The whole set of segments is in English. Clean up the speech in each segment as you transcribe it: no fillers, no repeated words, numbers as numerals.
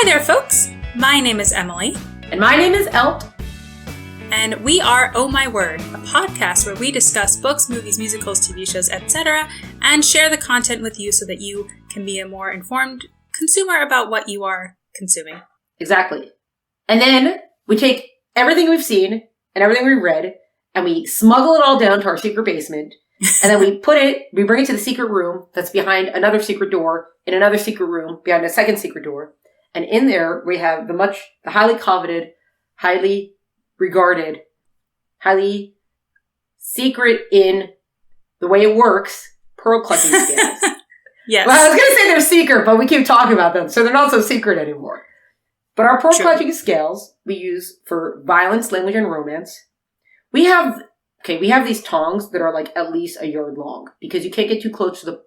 Hi there, folks. My name is Emily. And my name is Elt. And we are Oh My Word, a podcast where we discuss books, movies, musicals, TV shows, etc., and share the content with you so that you can be a more informed consumer about what you are consuming. Exactly. And then we take everything we've seen and everything we've read, and we smuggle it all down to our secret basement, and then we bring it to the secret room that's behind another secret door, in another secret room, behind a second secret door. And in there, we have the highly coveted, highly regarded, highly secret in the way it works, pearl clutching scales. Yes. Well, I was going to say they're secret, but we keep talking about them, so they're not so secret anymore. But our pearl clutching scales we use for violence, language, and romance. We have these tongs that are like at least a yard long because you can't get too close to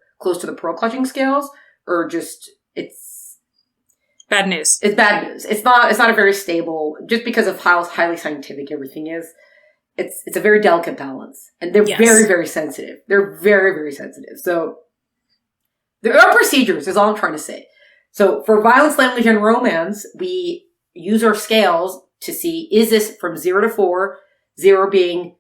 the pearl clutching scales, or just it's bad news. It's bad news. It's not a very stable, just because of how highly scientific everything is. It's a very delicate balance, and they're very, very sensitive. They're very, very sensitive. So there are procedures, is all I'm trying to say. So for violence, language, and romance, we use our scales to see, is this from 0 to 4, 0 being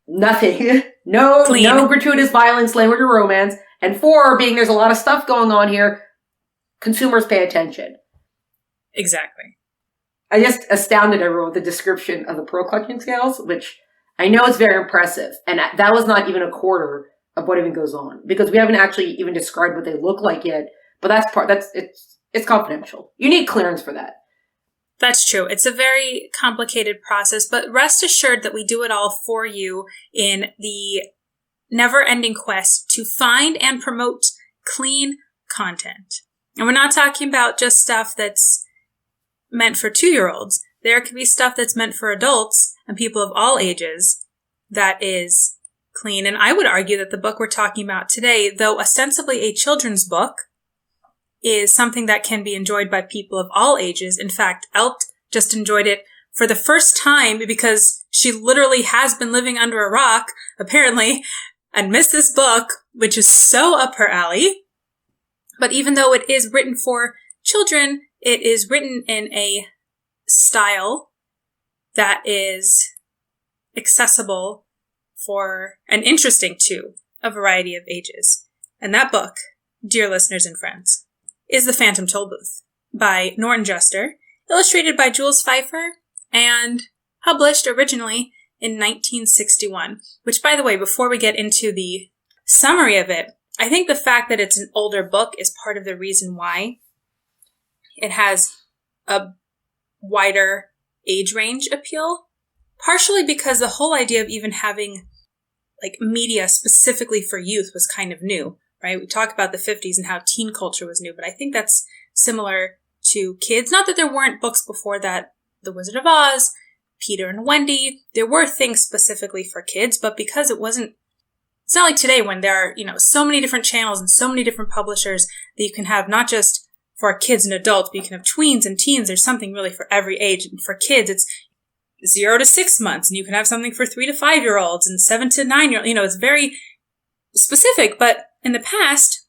nothing, no gratuitous violence, language, or romance, and 4 being there's a lot of stuff going on here, consumers pay attention. Exactly. I just astounded everyone with the description of the pearl clutching scales, which I know is very impressive, and that was not even a quarter of what even goes on, because we haven't actually even described what they look like yet, but it's confidential. You need clearance for that. That's true. It's a very complicated process, but rest assured that we do it all for you in the never-ending quest to find and promote clean content. And we're not talking about just stuff that's meant for 2-year-olds. There could be stuff that's meant for adults and people of all ages that is clean. And I would argue that the book we're talking about today, though ostensibly a children's book, is something that can be enjoyed by people of all ages. In fact, Elt just enjoyed it for the first time because she literally has been living under a rock, apparently, and missed this book, which is so up her alley. But even though it is written for children, it is written in a style that is accessible for and interesting to a variety of ages. And that book, dear listeners and friends, is The Phantom Tollbooth by Norton Juster, illustrated by Jules Pfeiffer, and published originally in 1961. Which, by the way, before we get into the summary of it, I think the fact that it's an older book is part of the reason why it has a wider age range appeal. Partially because the whole idea of even having like media specifically for youth was kind of new. Right? We talk about the 50s and how teen culture was new, but I think that's similar to kids. Not that there weren't books before that, The Wizard of Oz, Peter and Wendy. There were things specifically for kids, but because it's not like today when there are, so many different channels and so many different publishers that you can have not just for kids and adults, but you can have tweens and teens. There's something really for every age. And for kids, it's 0 to 6 months, and you can have something for 3 to 5-year-olds and 7 to 9-year-olds. It's very specific, but in the past,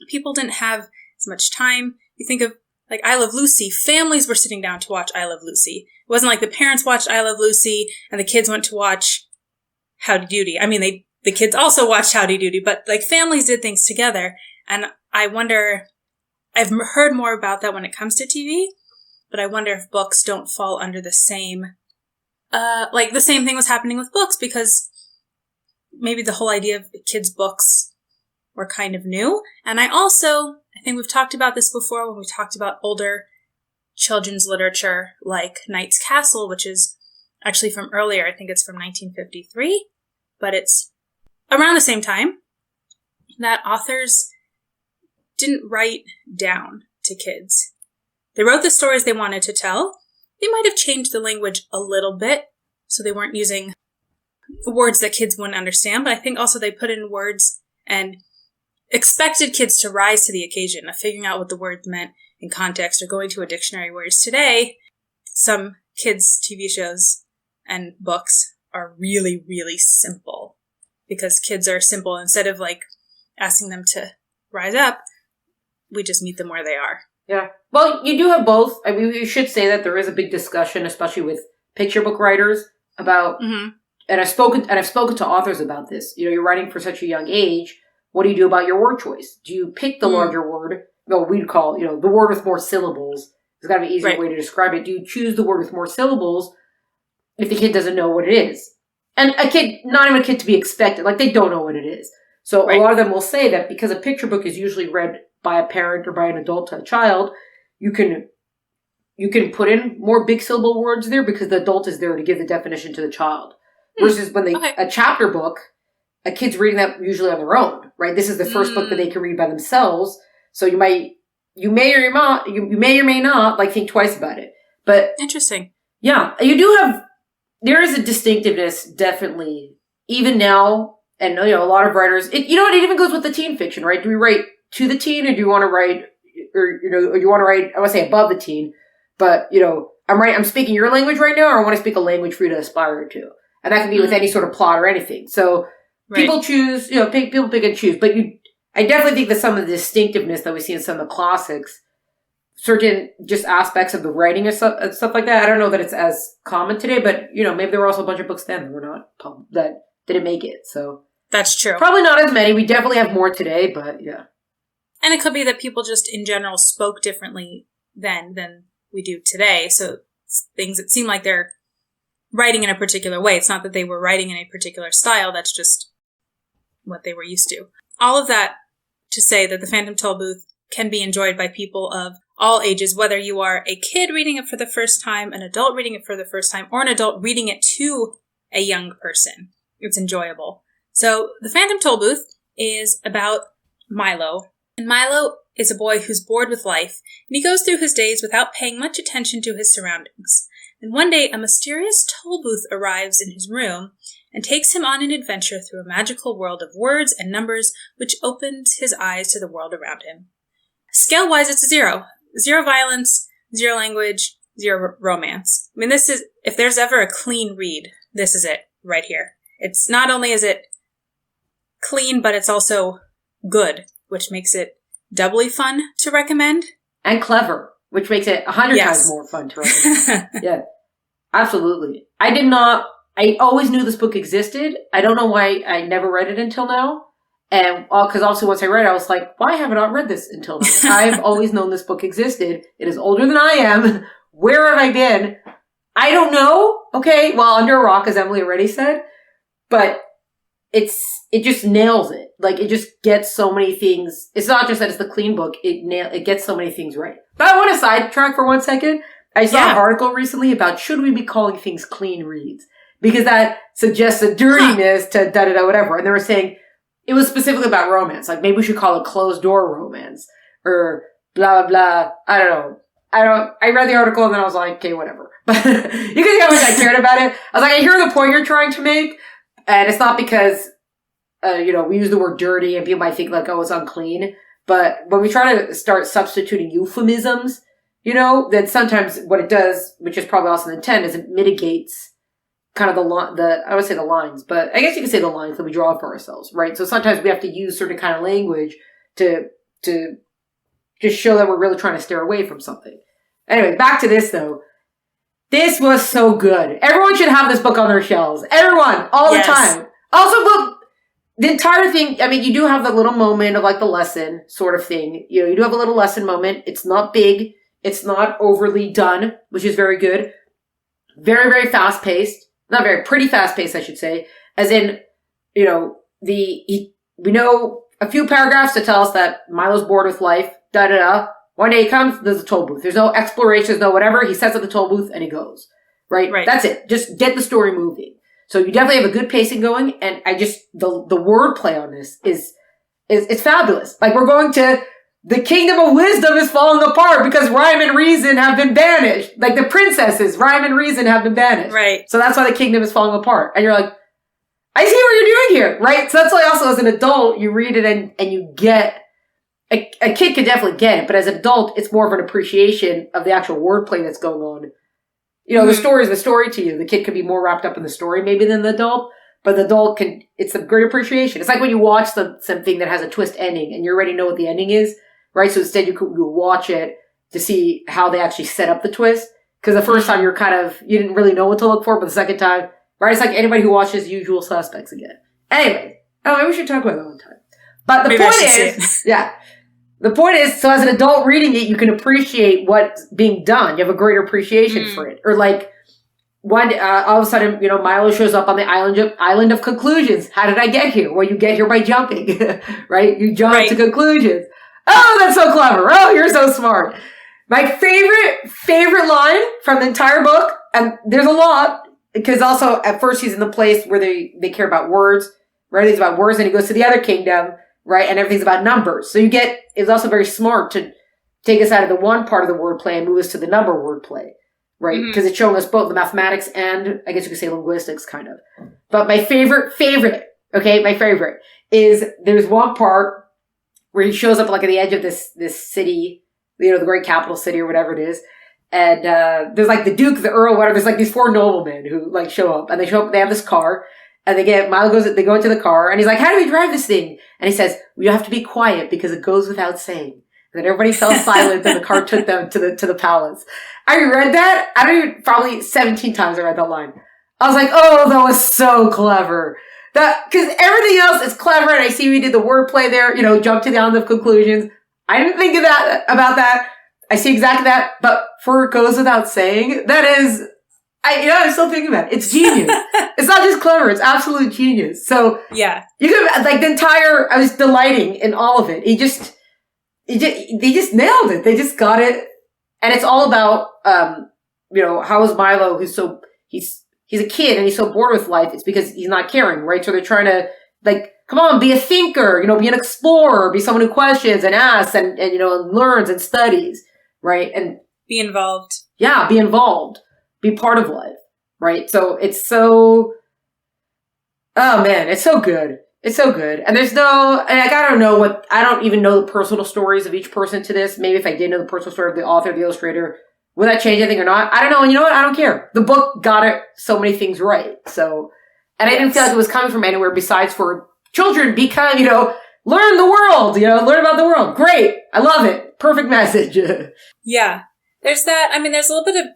people didn't have as much time. You think of, like, I Love Lucy. Families were sitting down to watch I Love Lucy. It wasn't like the parents watched I Love Lucy and the kids went to watch Howdy Doody. I mean, the kids also watched Howdy Doody, but, like, families did things together. And I wonder, I've heard more about that when it comes to TV, but I wonder if books don't fall under the same, the same thing was happening with books, because maybe the whole idea of kids' books were kind of new. And I think we've talked about this before when we talked about older children's literature like Knight's Castle, which is actually from earlier. I think it's from 1953, but it's around the same time that authors didn't write down to kids. They wrote the stories they wanted to tell. They might have changed the language a little bit, so they weren't using words that kids wouldn't understand, but I think also they put in words and expected kids to rise to the occasion of figuring out what the words meant in context or going to a dictionary, whereas today, some kids' TV shows and books are really, really simple because kids are simple. Instead of like asking them to rise up, we just meet them where they are. Yeah. Well, you do have both. I mean, we should say that there is a big discussion, especially with picture book writers, about, and I've spoken to authors about this. You know, you're writing for such a young age. What do you do about your word choice? Do you pick the larger word? Well, we'd call, you know, the word with more syllables. There's got to be an easier way to describe it. Do you choose the word with more syllables if the kid doesn't know what it is? And a kid, not even a kid to be expected, like they don't know what it is. So a lot of them will say that because a picture book is usually read by a parent or by an adult to a child, you can put in more big syllable words there because the adult is there to give the definition to the child. Versus when a chapter book, a kid's reading that usually on their own, right? This is the first book that they can read by themselves. So you may or may not like think twice about it. But interesting. Yeah, there is a distinctiveness definitely even now. And, you know, a lot of writers, it even goes with the teen fiction, right? Do we write to the teen or do you want to write, or you want to write, I want to say above the teen, but, you know, I'm speaking your language right now, or I want to speak a language for you to aspire to. And that can be with any sort of plot or anything. So people choose, people pick and choose, but I definitely think that some of the distinctiveness that we see in some of the classics, certain just aspects of the writing and stuff like that, I don't know that it's as common today, but, you know, maybe there were also a bunch of books then that were not, that didn't make it, so. That's true. Probably not as many. We definitely have more today, but yeah. And it could be that people just in general spoke differently then than we do today. So things that seem like they're writing in a particular way. It's not that they were writing in a particular style. That's just what they were used to. All of that to say that the Phantom Tollbooth can be enjoyed by people of all ages, whether you are a kid reading it for the first time, an adult reading it for the first time, or an adult reading it to a young person. It's enjoyable. So the Phantom Tollbooth is about Milo. And Milo is a boy who's bored with life, and he goes through his days without paying much attention to his surroundings. And one day, a mysterious tollbooth arrives in his room and takes him on an adventure through a magical world of words and numbers, which opens his eyes to the world around him. Scale-wise, it's 0. 0 violence, 0 language, 0 romance. I mean, this is, if there's ever a clean read, this is it right here. It's not only is it clean, but it's also good, which makes it doubly fun to recommend. And clever, which makes it 100 times more fun to recommend. Yeah, absolutely. I always knew this book existed. I don't know why I never read it until now. And because also once I read it, I was like, why have I not read this until now? I've always known this book existed. It is older than I am. Where have I been? I don't know. Okay, well, under a rock, as Emily already said. But it just nails it. Like, it just gets so many things. It's not just that it's the clean book. It gets so many things right. But I want to sidetrack for 1 second. I saw an article recently about should we be calling things clean reads? Because that suggests a dirtiness to da-da-da whatever. And they were saying it was specifically about romance. Like, maybe we should call it closed door romance. Or blah, blah, blah. I don't know. I read the article and then I was like, okay, whatever. But you can see how much I cared about it. I was like, I hear the point you're trying to make. And it's not because, we use the word dirty and people might think like, oh, it's unclean. But when we try to start substituting euphemisms, then sometimes what it does, which is probably also the intent, is it mitigates kind of I would say the lines, but I guess you could say the lines that we draw for ourselves, right? So sometimes we have to use certain kind of language to just show that we're really trying to steer away from something. Anyway, back to this though. This was so good. Everyone should have this book on their shelves. Everyone, all the time. Also, the entire thing, I mean, you do have the little moment of like the lesson sort of thing. You do have a little lesson moment. It's not big. It's not overly done, which is very good. Very, very fast paced. Pretty fast paced, I should say. As in, we know a few paragraphs to tell us that Milo's bored with life, da-da-da. One day he comes, there's a toll booth. There's no explorations, no whatever. He sets up the toll booth and he goes. Right? That's it. Just get the story moving. So you definitely have a good pacing going. And the wordplay on this is fabulous. Like, we're going to, the kingdom of wisdom is falling apart because rhyme and reason have been banished. Like, the princesses, rhyme and reason have been banished. Right. So that's why the kingdom is falling apart. And you're like, I see what you're doing here. Right? So that's why also as an adult, you read it and you get, a kid could definitely get it, but as an adult, it's more of an appreciation of the actual wordplay that's going on. The story is the story to you. The kid could be more wrapped up in the story maybe than the adult, but the adult it's a great appreciation. It's like when you watch something that has a twist ending and you already know what the ending is, right? So instead you watch it to see how they actually set up the twist. Because the first time you didn't really know what to look for, but the second time, right, it's like anybody who watches Usual Suspects again. Anyway, maybe we should talk about that one time. But the point is, the point is, so as an adult reading it, you can appreciate what's being done. You have a greater appreciation for it. Or like, all of a sudden, Milo shows up on the island of conclusions. How did I get here? Well, you get here by jumping, right? You jump to conclusions. Oh, that's so clever. Oh, you're so smart. My favorite line from the entire book, and there's a lot, because also at first he's in the place where they care about words, right? Everything's about words, and he goes to the other kingdom, right? And everything's about numbers. So it's also very smart to take us out of the one part of the wordplay and move us to the number wordplay, right? Because it's showing us both the mathematics and, I guess you could say, linguistics, kind of. But my favorite, is there's one part where he shows up like at the edge of this city, the great capital city or whatever it is. And, there's like the Duke, the Earl, whatever. There's like these 4 noblemen who like show up, and they have this car, and they go into the car, and he's like, how do we drive this thing? And he says, well, you have to be quiet because it goes without saying. And then everybody fell silent, and the car took them to the palace. I read that, probably 17 times I read that line. I was like, oh, that was so clever. Cause everything else is clever, and I see we did the wordplay there, jump to the island of conclusions. I didn't think about that. I see exactly that, but for it goes without saying, that is, I'm still thinking about it. It's genius. It's not just clever, it's absolute genius. So, yeah. You could, like, I was delighting in all of it. They just nailed it. They just got it. And it's all about, how is Milo, he's a kid and he's so bored with life. It's because he's not caring, right? So they're trying to, like, come on, be a thinker, be an explorer, be someone who questions and asks and learns and studies, right? And be involved. Yeah, be involved. Be part of life, right? So it's so, oh man, it's so good. It's so good. And I don't even know the personal stories of each person to this. Maybe if I did know the personal story of the author, the illustrator, would that change anything or not? I don't know. And you know what? I don't care. The book got it so many things right. So, and I didn't feel like it was coming from anywhere besides for children become, learn the world, learn about the world. Great. I love it. Perfect message. Yeah. There's that. There's a little bit of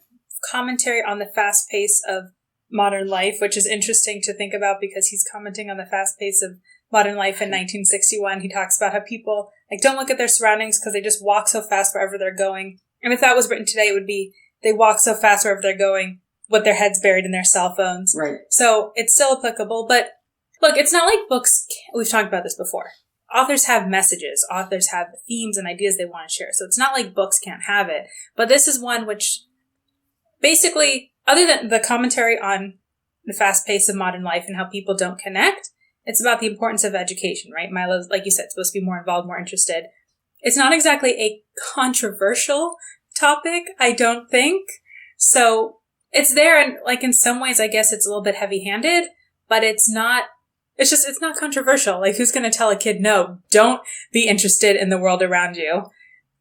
commentary on the fast pace of modern life, which is interesting to think about because he's commenting on the fast pace of modern life in 1961. He talks about how people don't look at their surroundings because they just walk so fast wherever they're going. And if that was written today, it would be they walk so fast wherever they're going with their heads buried in their cell phones. Right. So it's still applicable, but look, it's not like books, we've talked about this before. Authors have messages. Authors have themes and ideas they want to share. So it's not like books can't have it. But this is one which basically, other than the commentary on the fast pace of modern life and how people don't connect, it's about the importance of education, right? Milo's, like you said, supposed to be more involved, more interested. It's not exactly a controversial topic, I don't think. So it's there, and in some ways, I guess it's a little bit heavy-handed, but it's not controversial. Who's going to tell a kid, no, don't be interested in the world around you?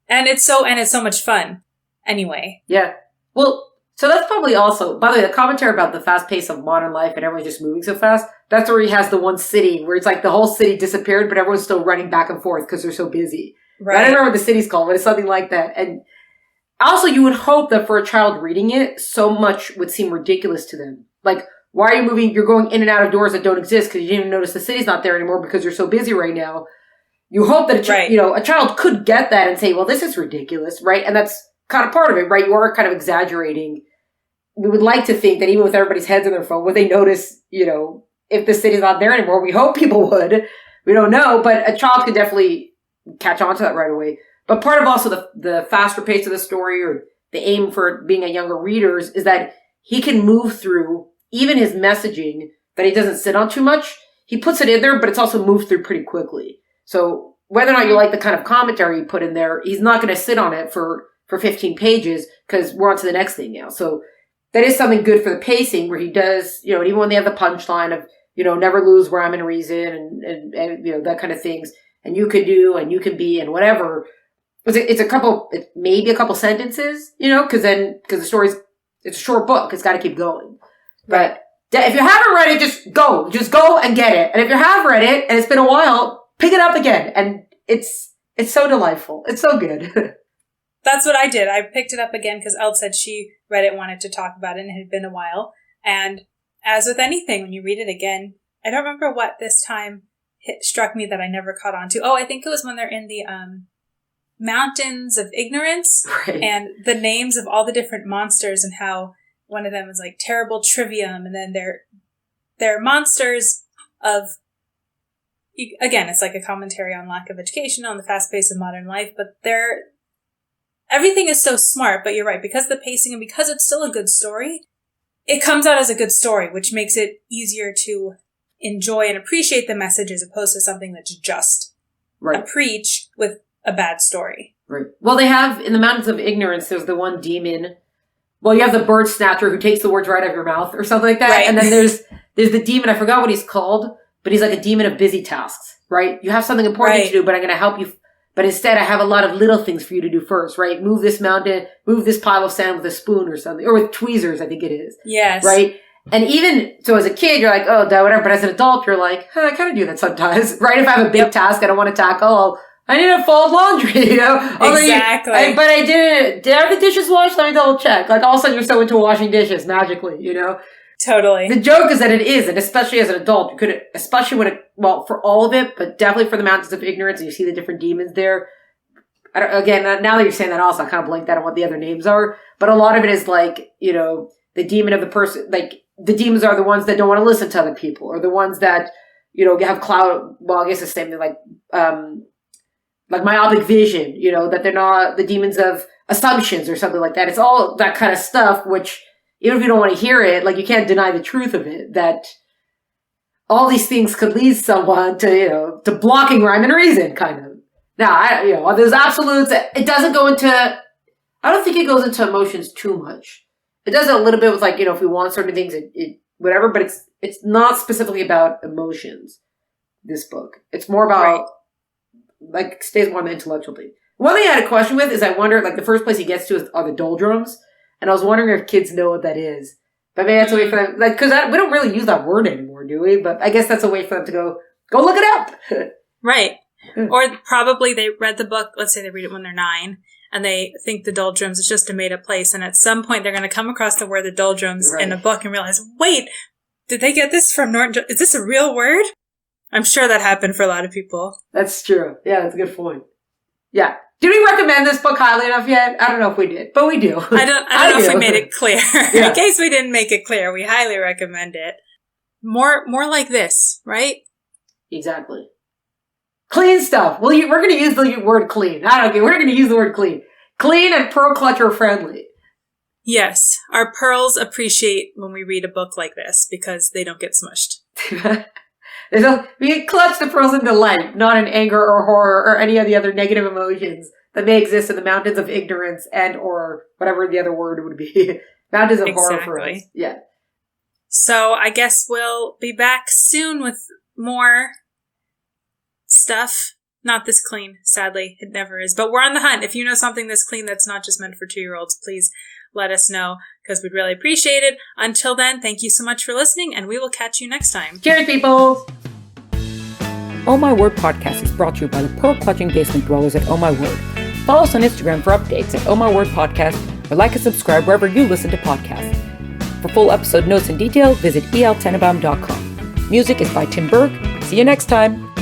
And it's so much fun. Anyway. Yeah. Well, so that's probably also, by the way, the commentary about the fast pace of modern life and everyone's just moving so fast, that's where he has the one city where it's like the whole city disappeared, but everyone's still running back and forth because they're so busy. Right. I don't remember what the city's called, but it's something like that. And also you would hope that for a child reading it, so much would seem ridiculous to them. Why are you moving? You're going in and out of doors that don't exist because you didn't even notice the city's not there anymore because you're so busy right now. You hope that a child could get that and say, well, this is ridiculous, right? And that's kind of part of it, right? You are kind of exaggerating. We would like to think that even with everybody's heads in their phone, would they notice, if the city's not there anymore? We hope people would. We don't know, but a child could definitely catch on to that right away. But part of also the faster pace of the story or the aim for being a younger readers is that he can move through even his messaging that he doesn't sit on too much. He puts it in there, but it's also moved through pretty quickly. So whether or not you like the kind of commentary he put in there, he's not going to sit on it for 15 pages because we're on to the next thing now. So that is something good for the pacing where he does, and even when they have the punchline of, never lose rhyme and reason and that kind of things. And you could do, and you can be, and whatever. It's maybe a couple sentences, because the story's, it's a short book. It's got to keep going. But if you haven't read it, just go and get it. And if you have read it and it's been a while, pick it up again. And it's so delightful. It's so good. that's what I did. I picked it up again because Elle said she read it and wanted to talk about it, and it had been a while. And as with anything, when you read it again, I don't remember what this time struck me that I never caught on to. Oh, I think it was when they're in the Mountains of Ignorance, right. And the names of all the different monsters and how one of them is like Terrible Trivium, and then they're monsters of, again, it's like a commentary on lack of education, on the fast pace of modern life, but everything is so smart, but you're right, because of the pacing and because it's still a good story, it comes out as a good story, which makes it easier to enjoy and appreciate the message as opposed to something that's just a preach with a bad story. Right. Well, they have, in the Mountains of Ignorance, there's the one demon. Well, you have the bird snatcher who takes the words right out of your mouth or something like that. Right. And then there's the demon, I forgot what he's called, but he's like a demon of busy tasks, right? You have something important to do, but I'm going to help you. But instead, I have a lot of little things for you to do first, right? Move this mountain, move this pile of sand with a spoon or something, or with tweezers, I think it is. Yes. Right? And even, so as a kid, you're like, oh, whatever. But as an adult, you're like, I kind of do that sometimes, right? If I have a big task I don't want to tackle, I need to fold laundry, you know? Exactly. But I did I have the dishes washed? Let me double check. Like, all of a sudden you're so into washing dishes magically, you know? Totally. The joke is that it is, and especially as an adult, you could, especially when for all of it, but definitely for the Mountains of Ignorance, and you see the different demons there. Again, now that you're saying that also, I kind of blanked out on what the other names are, but a lot of it is like, you know, the demon of the person, like, the demons are the ones that don't want to listen to other people, or the ones that, you know, have I guess the same thing, like myopic vision, you know, that they're not the demons of assumptions or something like that. It's all that kind of stuff, which, even if you don't want to hear it, like, you can't deny the truth of it, that all these things could lead someone to, you know, to blocking rhyme and reason, kind of. Now, there's absolutes. It doesn't go into, I don't think it goes into emotions too much. It does it a little bit with, like, you know, if we want certain things, it whatever, but it's not specifically about emotions, this book. It's more about, like, stays more on the intellectual thing. One thing I had a question with is I wonder, like, the first place he gets to are the doldrums, and I was wondering if kids know what that is. But maybe that's a way for them, like, because we don't really use that word anymore, do we? But I guess that's a way for them to go look it up. Right. Or probably they read the book, let's say they read it when they're 9, and they think the doldrums is just a made-up place, and at some point they're going to come across the word the doldrums in a book and realize, wait, did they get this from Norton? Is this a real word? I'm sure that happened for a lot of people. That's true. Yeah, that's a good point. Yeah. Did we recommend this book highly enough yet? I don't know if we did, but we do. I don't know if we made it clear. Yeah. In case we didn't make it clear, we highly recommend it. More like this, right? Exactly. Clean stuff. Well, we're going to use the word clean. I don't care. We're going to use the word clean. Clean and pearl clutcher friendly. Yes. Our pearls appreciate when we read a book like this because they don't get smushed. We clutch the pearls in delight, not in anger or horror or any of the other negative emotions that may exist in the Mountains of Ignorance and or whatever the other word would be. Mountains of horror for us. Yeah. So I guess we'll be back soon with more stuff. Not this clean, sadly. It never is. But we're on the hunt. If you know something this clean that's not just meant for 2-year-olds, please let us know because we'd really appreciate it. Until then, thank you so much for listening, and we will catch you next time. Cheers, people! Oh My Word Podcast is brought to you by the pearl-clutching basement dwellers at Oh My Word. Follow us on Instagram for updates at Oh My Word Podcast, or like and subscribe wherever you listen to podcasts. For full episode notes and details, visit eltenenbaum.com. Music is by Tim Berg. See you next time!